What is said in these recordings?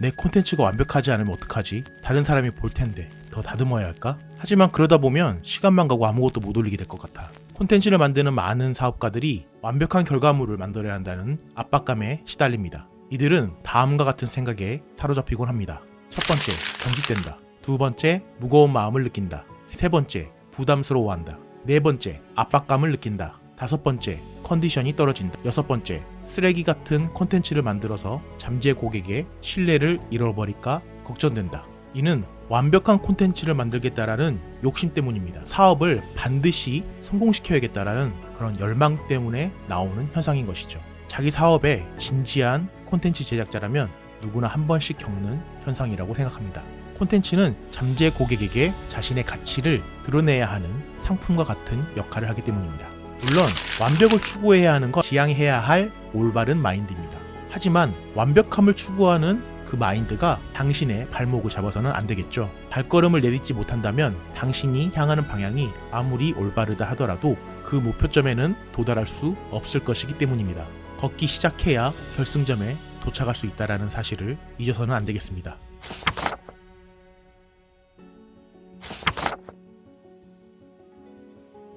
내 콘텐츠가 완벽하지 않으면 어떡하지? 다른 사람이 볼 텐데 더 다듬어야 할까? 하지만 그러다 보면 시간만 가고 아무것도 못 올리게 될 것 같아. 콘텐츠를 만드는 많은 사업가들이 완벽한 결과물을 만들어야 한다는 압박감에 시달립니다. 이들은 다음과 같은 생각에 사로잡히곤 합니다. 첫 번째, 경직된다. 두 번째, 무거운 마음을 느낀다. 세 번째, 부담스러워한다. 네 번째, 압박감을 느낀다. 다섯 번째, 컨디션이 떨어진다. 여섯 번째, 쓰레기 같은 콘텐츠를 만들어서 잠재 고객의 신뢰를 잃어버릴까 걱정된다. 이는 완벽한 콘텐츠를 만들겠다라는 욕심 때문입니다. 사업을 반드시 성공시켜야겠다라는 그런 열망 때문에 나오는 현상인 것이죠. 자기 사업에 진지한 콘텐츠 제작자라면 누구나 한 번씩 겪는 현상이라고 생각합니다. 콘텐츠는 잠재 고객에게 자신의 가치를 드러내야 하는 상품과 같은 역할을 하기 때문입니다. 물론 완벽을 추구해야 하는 것, 지향해야 할 올바른 마인드입니다. 하지만 완벽함을 추구하는 그 마인드가 당신의 발목을 잡아서는 안 되겠죠. 발걸음을 내딛지 못한다면 당신이 향하는 방향이 아무리 올바르다 하더라도 그 목표점에는 도달할 수 없을 것이기 때문입니다. 걷기 시작해야 결승점에 도착할 수 있다는 사실을 잊어서는 안 되겠습니다.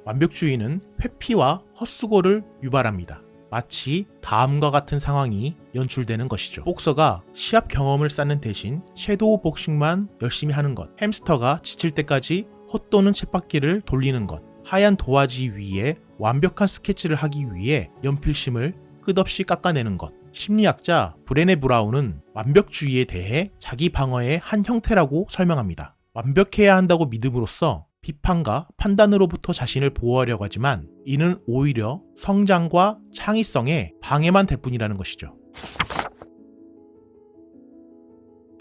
완벽주의는 회피와 헛수고를 유발합니다. 마치 다음과 같은 상황이 연출되는 것이죠. 복서가 시합 경험을 쌓는 대신 섀도우 복싱만 열심히 하는 것, 햄스터가 지칠 때까지 헛도는 쳇바퀴를 돌리는 것, 하얀 도화지 위에 완벽한 스케치를 하기 위해 연필심을 끝없이 깎아내는 것. 심리학자 브레네 브라운은 완벽주의에 대해 자기 방어의 한 형태라고 설명합니다. 완벽해야 한다고 믿음으로써 비판과 판단으로부터 자신을 보호하려고 하지만 이는 오히려 성장과 창의성에 방해만 될 뿐이라는 것이죠.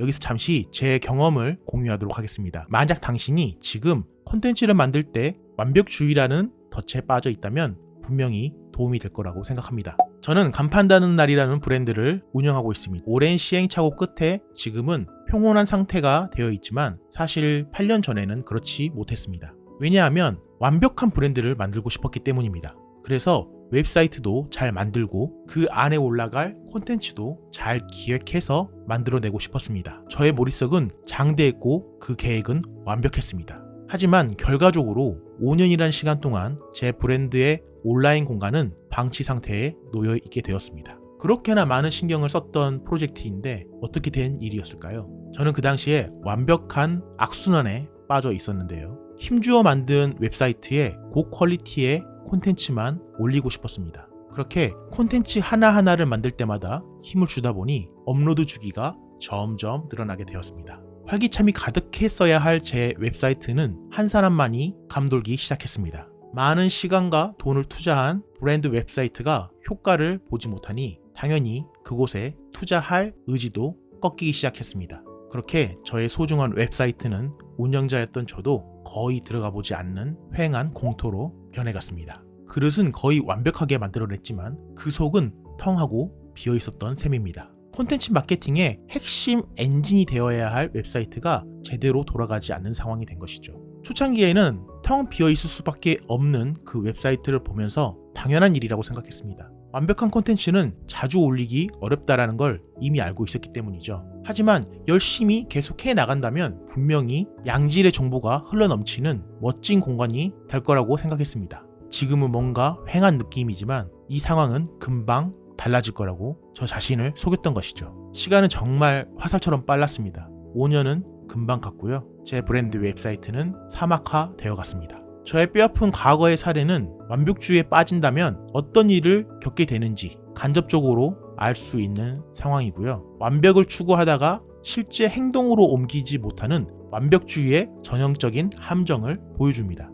여기서 잠시 제 경험을 공유하도록 하겠습니다. 만약 당신이 지금 콘텐츠를 만들 때 완벽주의라는 덫에 빠져 있다면 분명히 도움이 될 거라고 생각합니다. 저는 간판다는 날이라는 브랜드를 운영하고 있습니다. 오랜 시행착오 끝에 지금은 평온한 상태가 되어 있지만 사실 8년 전에는 그렇지 못했습니다. 왜냐하면 완벽한 브랜드를 만들고 싶었기 때문입니다. 그래서 웹사이트도 잘 만들고 그 안에 올라갈 콘텐츠도 잘 기획해서 만들어내고 싶었습니다. 저의 머릿속은 장대했고 그 계획은 완벽했습니다. 하지만 결과적으로 5년이라는 시간 동안 제 브랜드의 온라인 공간은 방치 상태에 놓여 있게 되었습니다. 그렇게나 많은 신경을 썼던 프로젝트인데 어떻게 된 일이었을까요? 저는 그 당시에 완벽한 악순환에 빠져 있었는데요. 힘주어 만든 웹사이트에 고퀄리티의 콘텐츠만 올리고 싶었습니다. 그렇게 콘텐츠 하나하나를 만들 때마다 힘을 주다 보니 업로드 주기가 점점 늘어나게 되었습니다. 활기참이 가득했어야 할 제 웹사이트는 한 사람만이 감돌기 시작했습니다. 많은 시간과 돈을 투자한 브랜드 웹사이트가 효과를 보지 못하니 당연히 그곳에 투자할 의지도 꺾이기 시작했습니다. 그렇게 저의 소중한 웹사이트는 운영자였던 저도 거의 들어가 보지 않는 휑한 공터로 변해갔습니다. 그릇은 거의 완벽하게 만들어냈지만 그 속은 텅하고 비어 있었던 셈입니다. 콘텐츠 마케팅의 핵심 엔진이 되어야 할 웹사이트가 제대로 돌아가지 않는 상황이 된 것이죠. 초창기에는 텅 비어 있을 수밖에 없는 그 웹사이트를 보면서 당연한 일이라고 생각했습니다. 완벽한 콘텐츠는 자주 올리기 어렵다라는 걸 이미 알고 있었기 때문이죠. 하지만 열심히 계속해 나간다면 분명히 양질의 정보가 흘러넘치는 멋진 공간이 될 거라고 생각했습니다. 지금은 뭔가 휑한 느낌이지만 이 상황은 금방 달라질 거라고 저 자신을 속였던 것이죠. 시간은 정말 화살처럼 빨랐습니다. 5년은 금방 갔고요. 제 브랜드 웹사이트는 사막화 되어 갔습니다. 저의 뼈아픈 과거의 사례는 완벽주의에 빠진다면 어떤 일을 겪게 되는지 간접적으로 알 수 있는 상황이고요. 완벽을 추구하다가 실제 행동으로 옮기지 못하는 완벽주의의 전형적인 함정을 보여줍니다.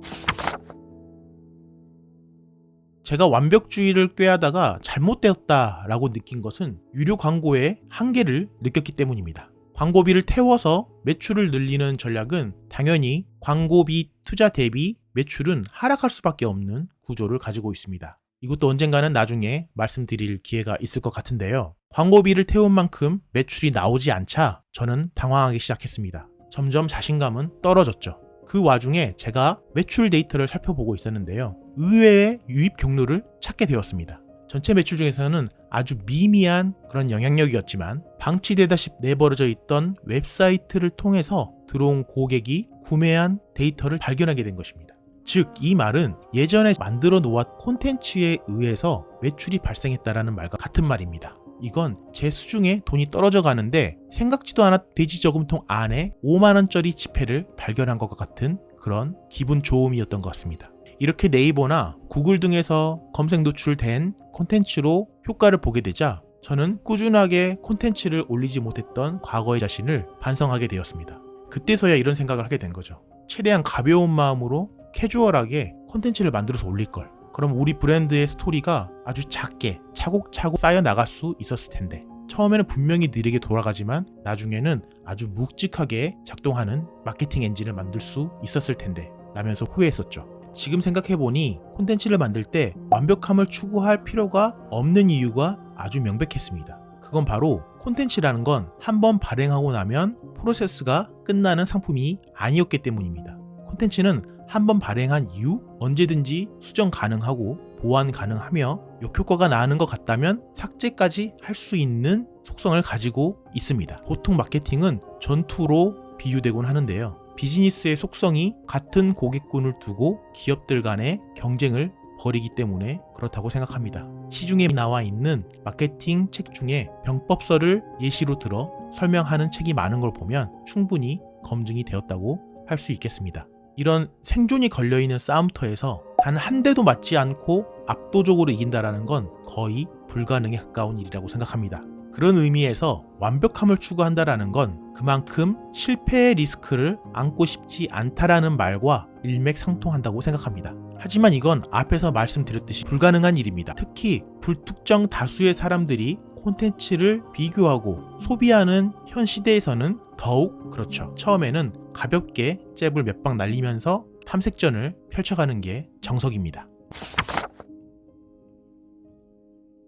제가 완벽주의를 꾀하다가 잘못되었다라고 느낀 것은 유료 광고의 한계를 느꼈기 때문입니다. 광고비를 태워서 매출을 늘리는 전략은 당연히 광고비 투자 대비 매출은 하락할 수밖에 없는 구조를 가지고 있습니다. 이것도 언젠가는 나중에 말씀드릴 기회가 있을 것 같은데요. 광고비를 태운 만큼 매출이 나오지 않자 저는 당황하기 시작했습니다. 점점 자신감은 떨어졌죠. 그 와중에 제가 매출 데이터를 살펴보고 있었는데요. 의외의 유입 경로를 찾게 되었습니다. 전체 매출 중에서는 아주 미미한 그런 영향력이었지만 방치되다시피 내버려져 있던 웹사이트를 통해서 들어온 고객이 구매한 데이터를 발견하게 된 것입니다. 즉, 이 말은 예전에 만들어 놓았 콘텐츠에 의해서 매출이 발생했다라는 말과 같은 말입니다. 이건 제 수중에 돈이 떨어져 가는데 생각지도 않았 돼지 저금통 안에 5만원짜리 지폐를 발견한 것과 같은 그런 기분 좋음이었던 것 같습니다. 이렇게 네이버나 구글 등에서 검색 노출된 콘텐츠로 효과를 보게 되자 저는 꾸준하게 콘텐츠를 올리지 못했던 과거의 자신을 반성하게 되었습니다. 그때서야 이런 생각을 하게 된 거죠. 최대한 가벼운 마음으로 캐주얼하게 콘텐츠를 만들어서 올릴 걸. 그럼 우리 브랜드의 스토리가 아주 작게 차곡차곡 쌓여 나갈 수 있었을 텐데, 처음에는 분명히 느리게 돌아가지만 나중에는 아주 묵직하게 작동하는 마케팅 엔진을 만들 수 있었을 텐데 라면서 후회했었죠. 지금 생각해보니 콘텐츠를 만들 때 완벽함을 추구할 필요가 없는 이유가 아주 명백했습니다. 그건 바로 콘텐츠라는 건 한번 발행하고 나면 프로세스가 끝나는 상품이 아니었기 때문입니다. 콘텐츠는 한번 발행한 이후 언제든지 수정 가능하고 보완 가능하며 역효과가 나는 것 같다면 삭제까지 할 수 있는 속성을 가지고 있습니다. 보통 마케팅은 전투로 비유되곤 하는데요. 비즈니스의 속성이 같은 고객군을 두고 기업들 간의 경쟁을 벌이기 때문에 그렇다고 생각합니다. 시중에 나와 있는 마케팅 책 중에 병법서를 예시로 들어 설명하는 책이 많은 걸 보면 충분히 검증이 되었다고 할 수 있겠습니다. 이런 생존이 걸려있는 싸움터에서 단 한 대도 맞지 않고 압도적으로 이긴다라는 건 거의 불가능에 가까운 일이라고 생각합니다. 그런 의미에서 완벽함을 추구한다라는 건 그만큼 실패의 리스크를 안고 싶지 않다라는 말과 일맥상통한다고 생각합니다. 하지만 이건 앞에서 말씀드렸듯이 불가능한 일입니다. 특히 불특정 다수의 사람들이 콘텐츠를 비교하고 소비하는 현 시대에서는 더욱 그렇죠. 처음에는 가볍게 잽을 몇 방 날리면서 탐색전을 펼쳐가는 게 정석입니다.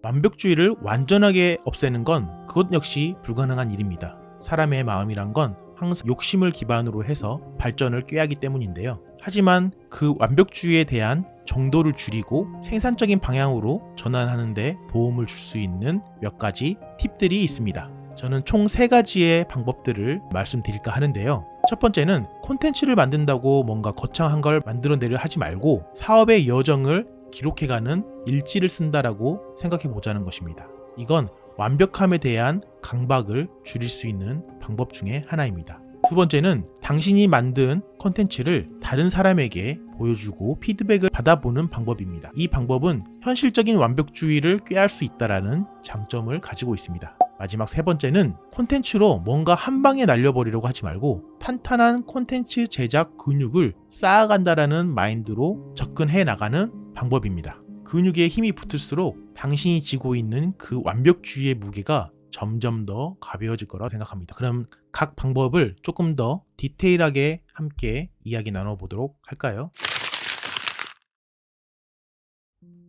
완벽주의를 완전하게 없애는 건 그것 역시 불가능한 일입니다. 사람의 마음이란 건 항상 욕심을 기반으로 해서 발전을 꾀하기 때문인데요. 하지만 그 완벽주의에 대한 정도를 줄이고 생산적인 방향으로 전환하는 데 도움을 줄 수 있는 몇 가지 팁들이 있습니다. 저는 총 3가지의 방법들을 말씀드릴까 하는데요. 첫 번째는 콘텐츠를 만든다고 뭔가 거창한 걸 만들어내려 하지 말고 사업의 여정을 기록해가는 일지를 쓴다라고 생각해보자는 것입니다. 이건 완벽함에 대한 강박을 줄일 수 있는 방법 중에 하나입니다. 두 번째는 당신이 만든 콘텐츠를 다른 사람에게 보여주고 피드백을 받아보는 방법입니다. 이 방법은 현실적인 완벽주의를 꾀할 수 있다는 장점을 가지고 있습니다. 마지막 세 번째는 콘텐츠로 뭔가 한 방에 날려버리려고 하지 말고 탄탄한 콘텐츠 제작 근육을 쌓아간다라는 마인드로 접근해 나가는 방법입니다. 근육에 힘이 붙을수록 당신이 지고 있는 그 완벽주의의 무게가 점점 더 가벼워질 거라고 생각합니다. 그럼 각 방법을 조금 더 디테일하게 함께 이야기 나눠보도록 할까요?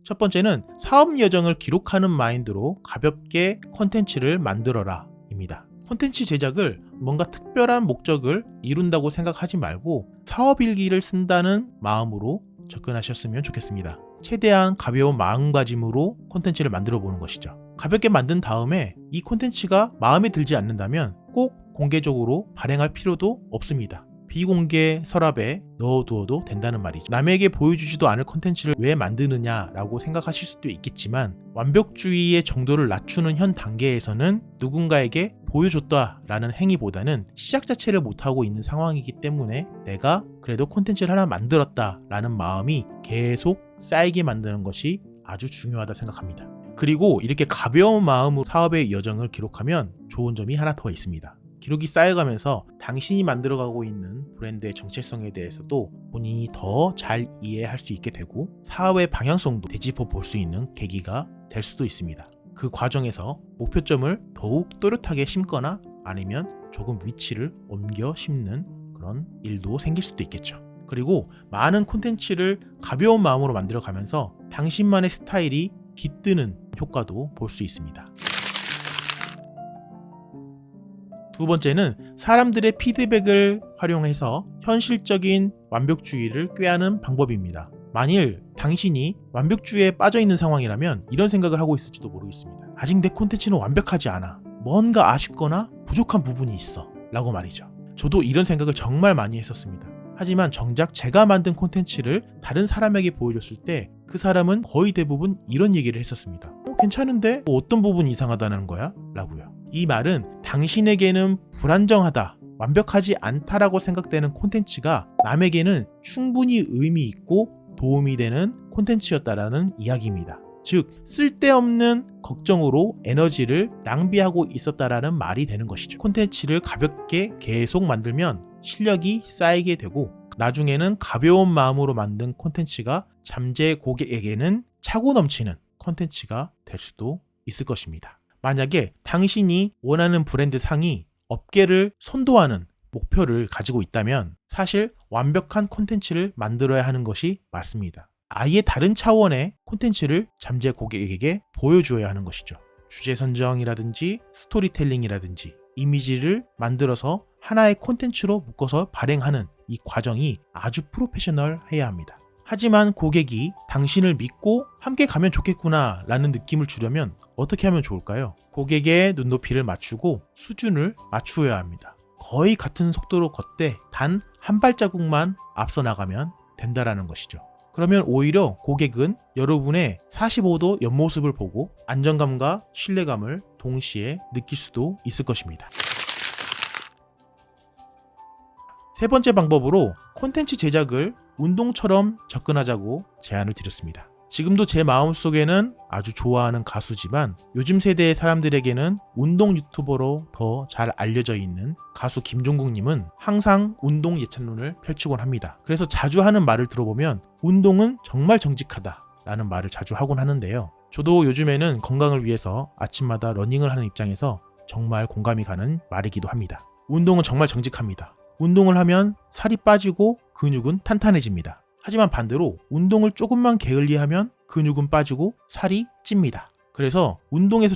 첫 번째는 사업 여정을 기록하는 마인드로 가볍게 콘텐츠를 만들어라 입니다. 콘텐츠 제작을 뭔가 특별한 목적을 이룬다고 생각하지 말고 사업일기를 쓴다는 마음으로 접근하셨으면 좋겠습니다. 최대한 가벼운 마음가짐으로 콘텐츠를 만들어 보는 것이죠. 가볍게 만든 다음에 이 콘텐츠가 마음에 들지 않는다면 꼭 공개적으로 발행할 필요도 없습니다. 비공개 서랍에 넣어두어도 된다는 말이죠. 남에게 보여주지도 않을 콘텐츠를 왜 만드느냐라고 생각하실 수도 있겠지만 완벽주의의 정도를 낮추는 현 단계에서는 누군가에게 보여줬다라는 행위보다는 시작 자체를 못하고 있는 상황이기 때문에 내가 그래도 콘텐츠를 하나 만들었다라는 마음이 계속 쌓이게 만드는 것이 아주 중요하다 생각합니다. 그리고 이렇게 가벼운 마음으로 사업의 여정을 기록하면 좋은 점이 하나 더 있습니다. 기록이 쌓여가면서 당신이 만들어가고 있는 브랜드의 정체성에 대해서도 본인이 더 잘 이해할 수 있게 되고 사업의 방향성도 되짚어 볼 수 있는 계기가 될 수도 있습니다. 그 과정에서 목표점을 더욱 또렷하게 심거나 아니면 조금 위치를 옮겨 심는 그런 일도 생길 수도 있겠죠. 그리고 많은 콘텐츠를 가벼운 마음으로 만들어가면서 당신만의 스타일이 깃드는 효과도 볼 수 있습니다. 두 번째는 사람들의 피드백을 활용해서 현실적인 완벽주의를 꾀하는 방법입니다. 만일 당신이 완벽주의에 빠져있는 상황이라면 이런 생각을 하고 있을지도 모르겠습니다. 아직 내 콘텐츠는 완벽하지 않아. 뭔가 아쉽거나 부족한 부분이 있어. 라고 말이죠. 저도 이런 생각을 정말 많이 했었습니다. 하지만 정작 제가 만든 콘텐츠를 다른 사람에게 보여줬을 때 그 사람은 거의 대부분 이런 얘기를 했었습니다. 괜찮은데? 뭐 어떤 부분이 이상하다는 거야? 라고요. 이 말은 당신에게는 불안정하다, 완벽하지 않다라고 생각되는 콘텐츠가 남에게는 충분히 의미 있고 도움이 되는 콘텐츠였다라는 이야기입니다. 즉, 쓸데없는 걱정으로 에너지를 낭비하고 있었다라는 말이 되는 것이죠. 콘텐츠를 가볍게 계속 만들면 실력이 쌓이게 되고 나중에는 가벼운 마음으로 만든 콘텐츠가 잠재 고객에게는 차고 넘치는 콘텐츠가 될 수도 있을 것입니다. 만약에 당신이 원하는 브랜드 상이 업계를 선도하는 목표를 가지고 있다면 사실 완벽한 콘텐츠를 만들어야 하는 것이 맞습니다. 아예 다른 차원의 콘텐츠를 잠재 고객에게 보여줘야 하는 것이죠. 주제 선정이라든지 스토리텔링이라든지 이미지를 만들어서 하나의 콘텐츠로 묶어서 발행하는 이 과정이 아주 프로페셔널해야 합니다. 하지만 고객이 당신을 믿고 함께 가면 좋겠구나 라는 느낌을 주려면 어떻게 하면 좋을까요? 고객의 눈높이를 맞추고 수준을 맞추어야 합니다. 거의 같은 속도로 걷되 단 한 발자국만 앞서 나가면 된다라는 것이죠. 그러면 오히려 고객은 여러분의 45도 옆모습을 보고 안정감과 신뢰감을 동시에 느낄 수도 있을 것입니다. 세 번째 방법으로 콘텐츠 제작을 운동처럼 접근하자고 제안을 드렸습니다. 지금도 제 마음속에는 아주 좋아하는 가수지만 요즘 세대의 사람들에게는 운동 유튜버로 더 잘 알려져 있는 가수 김종국님은 항상 운동 예찬론을 펼치곤 합니다. 그래서 자주 하는 말을 들어보면 운동은 정말 정직하다 라는 말을 자주 하곤 하는데요. 저도 요즘에는 건강을 위해서 아침마다 러닝을 하는 입장에서 정말 공감이 가는 말이기도 합니다. 운동은 정말 정직합니다. 운동을 하면 살이 빠지고 근육은 탄탄해집니다. 하지만 반대로 운동을 조금만 게을리하면 근육은 빠지고 살이 찝니다. 그래서 운동에서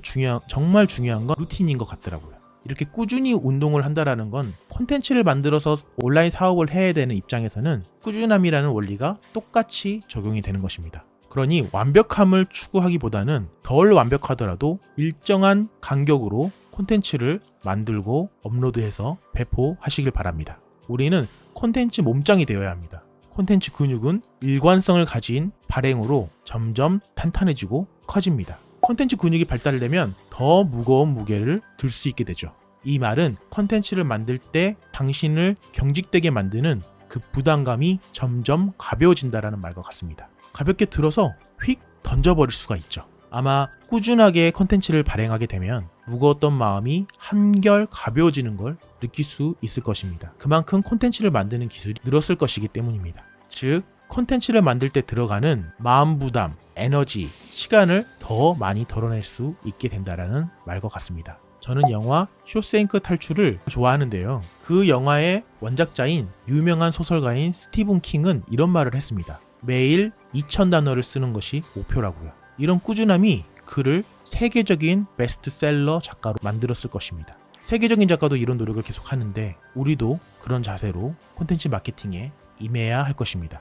정말 중요한 건 루틴인 것 같더라고요. 이렇게 꾸준히 운동을 한다라는 건 콘텐츠를 만들어서 온라인 사업을 해야 되는 입장에서는 꾸준함이라는 원리가 똑같이 적용이 되는 것입니다. 그러니 완벽함을 추구하기보다는 덜 완벽하더라도 일정한 간격으로 콘텐츠를 만들고 업로드해서 배포하시길 바랍니다. 우리는 콘텐츠 몸짱이 되어야 합니다. 콘텐츠 근육은 일관성을 가진 발행으로 점점 탄탄해지고 커집니다. 콘텐츠 근육이 발달되면 더 무거운 무게를 들 수 있게 되죠. 이 말은 콘텐츠를 만들 때 당신을 경직되게 만드는 그 부담감이 점점 가벼워진다는 말과 같습니다. 가볍게 들어서 휙 던져버릴 수가 있죠. 아마 꾸준하게 콘텐츠를 발행하게 되면 무거웠던 마음이 한결 가벼워지는 걸 느낄 수 있을 것입니다. 그만큼 콘텐츠를 만드는 기술이 늘었을 것이기 때문입니다. 즉, 콘텐츠를 만들 때 들어가는 마음 부담, 에너지, 시간을 더 많이 덜어낼 수 있게 된다는 말과 같습니다. 저는 영화 쇼생크 탈출을 좋아하는데요. 그 영화의 원작자인 유명한 소설가인 스티븐 킹은 이런 말을 했습니다. 매일 2000단어를 쓰는 것이 목표라고요. 이런 꾸준함이 그를 세계적인 베스트셀러 작가로 만들었을 것입니다. 세계적인 작가도 이런 노력을 계속 하는데 우리도 그런 자세로 콘텐츠 마케팅에 임해야 할 것입니다.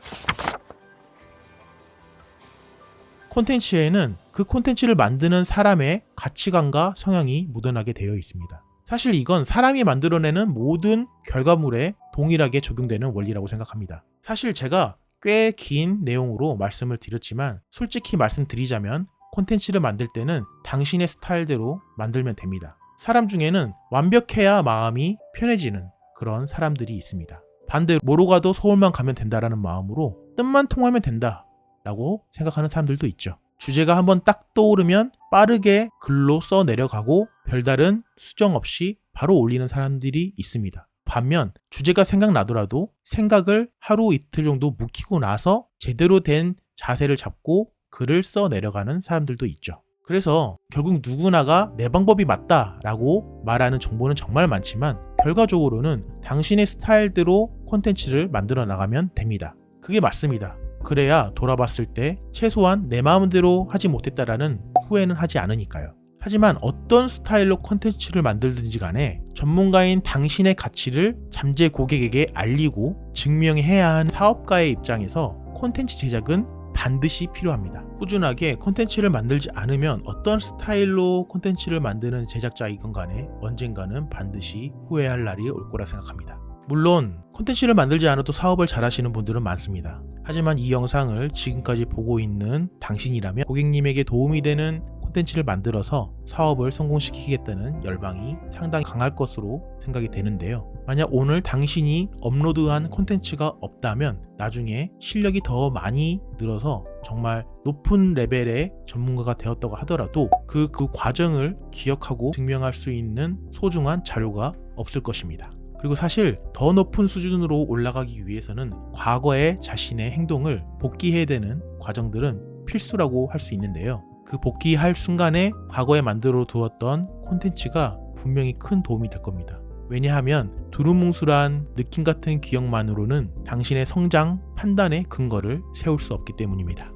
콘텐츠에는 그 콘텐츠를 만드는 사람의 가치관과 성향이 묻어나게 되어 있습니다. 사실 이건 사람이 만들어내는 모든 결과물에 동일하게 적용되는 원리라고 생각합니다. 사실 제가 꽤 긴 내용으로 말씀을 드렸지만 솔직히 말씀드리자면 콘텐츠를 만들 때는 당신의 스타일대로 만들면 됩니다. 사람 중에는 완벽해야 마음이 편해지는 그런 사람들이 있습니다. 반대로 뭐로 가도 서울만 가면 된다라는 마음으로 뜻만 통하면 된다 라고 생각하는 사람들도 있죠. 주제가 한번 딱 떠오르면 빠르게 글로 써 내려가고 별다른 수정 없이 바로 올리는 사람들이 있습니다. 반면 주제가 생각나더라도 생각을 하루 이틀 정도 묵히고 나서 제대로 된 자세를 잡고 글을 써 내려가는 사람들도 있죠. 그래서 결국 누구나가 내 방법이 맞다라고 말하는 정보는 정말 많지만 결과적으로는 당신의 스타일대로 콘텐츠를 만들어 나가면 됩니다. 그게 맞습니다. 그래야 돌아봤을 때 최소한 내 마음대로 하지 못했다라는 후회는 하지 않으니까요. 하지만 어떤 스타일로 콘텐츠를 만들든지 간에 전문가인 당신의 가치를 잠재 고객에게 알리고 증명해야 하는 사업가의 입장에서 콘텐츠 제작은 반드시 필요합니다. 꾸준하게 콘텐츠를 만들지 않으면 어떤 스타일로 콘텐츠를 만드는 제작자이건 간에 언젠가는 반드시 후회할 날이 올 거라 생각합니다. 물론 콘텐츠를 만들지 않아도 사업을 잘 하시는 분들은 많습니다. 하지만 이 영상을 지금까지 보고 있는 당신이라면 고객님에게 도움이 되는 콘텐츠를 만들어서 사업을 성공시키겠다는 열망이 상당히 강할 것으로 생각이 되는데요. 만약 오늘 당신이 업로드한 콘텐츠가 없다면 나중에 실력이 더 많이 늘어서 정말 높은 레벨의 전문가가 되었다고 하더라도 그 과정을 기억하고 증명할 수 있는 소중한 자료가 없을 것입니다. 그리고 사실 더 높은 수준으로 올라가기 위해서는 과거의 자신의 행동을 복귀해야 되는 과정들은 필수라고 할 수 있는데요. 그 복귀할 순간에 과거에 만들어 두었던 콘텐츠가 분명히 큰 도움이 될 겁니다. 왜냐하면 두루뭉술한 느낌 같은 기억만으로는 당신의 성장, 판단의 근거를 세울 수 없기 때문입니다.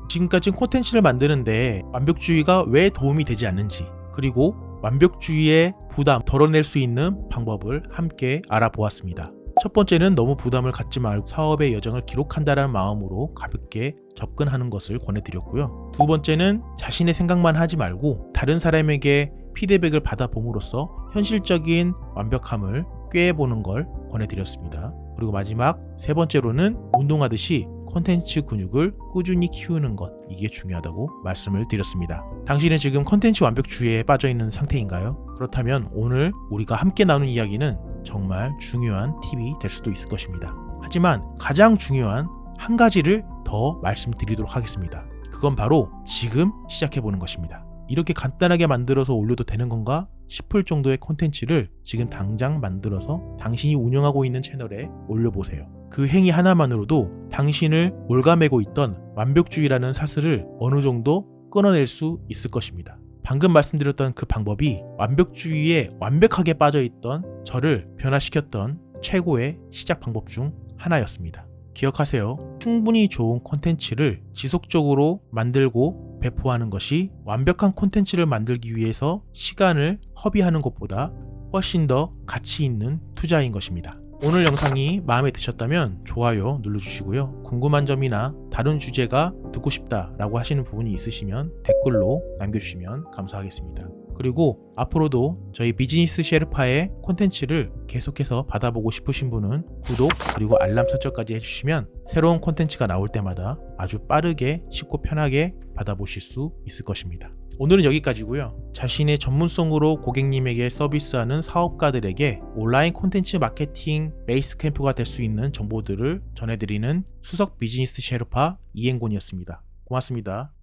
지금까지 콘텐츠를 만드는데 완벽주의가 왜 도움이 되지 않는지, 그리고 완벽주의의 부담 덜어낼 수 있는 방법을 함께 알아보았습니다. 첫 번째는 너무 부담을 갖지 말고 사업의 여정을 기록한다는 마음으로 가볍게 접근하는 것을 권해드렸고요. 두 번째는 자신의 생각만 하지 말고 다른 사람에게 피드백을 받아봄으로써 현실적인 완벽함을 꾀해보는 걸 권해드렸습니다. 그리고 마지막 세 번째로는 운동하듯이 콘텐츠 근육을 꾸준히 키우는 것, 이게 중요하다고 말씀을 드렸습니다. 당신은 지금 콘텐츠 완벽주의에 빠져있는 상태인가요? 그렇다면 오늘 우리가 함께 나눈 이야기는 정말 중요한 팁이 될 수도 있을 것입니다. 하지만 가장 중요한 한 가지를 더 말씀드리도록 하겠습니다. 그건 바로 지금 시작해보는 것입니다. 이렇게 간단하게 만들어서 올려도 되는 건가 싶을 정도의 콘텐츠를 지금 당장 만들어서 당신이 운영하고 있는 채널에 올려보세요. 그 행위 하나만으로도 당신을 올가매고 있던 완벽주의라는 사슬을 어느 정도 끊어낼 수 있을 것입니다. 방금 말씀드렸던 그 방법이 완벽주의에 완벽하게 빠져있던 저를 변화시켰던 최고의 시작 방법 중 하나였습니다. 기억하세요. 충분히 좋은 콘텐츠를 지속적으로 만들고 배포하는 것이 완벽한 콘텐츠를 만들기 위해서 시간을 허비하는 것보다 훨씬 더 가치 있는 투자인 것입니다. 오늘 영상이 마음에 드셨다면 좋아요 눌러주시고요. 궁금한 점이나 다른 주제가 듣고 싶다라고 하시는 부분이 있으시면 댓글로 남겨주시면 감사하겠습니다. 그리고 앞으로도 저희 비즈니스 셰르파의 콘텐츠를 계속해서 받아보고 싶으신 분은 구독 그리고 알람 설정까지 해주시면 새로운 콘텐츠가 나올 때마다 아주 빠르게 쉽고 편하게 받아보실 수 있을 것입니다. 오늘은 여기까지고요. 자신의 전문성으로 고객님에게 서비스하는 사업가들에게 온라인 콘텐츠 마케팅 베이스 캠프가 될 수 있는 정보들을 전해드리는 수석 비즈니스 셰르파 이행곤이었습니다. 고맙습니다.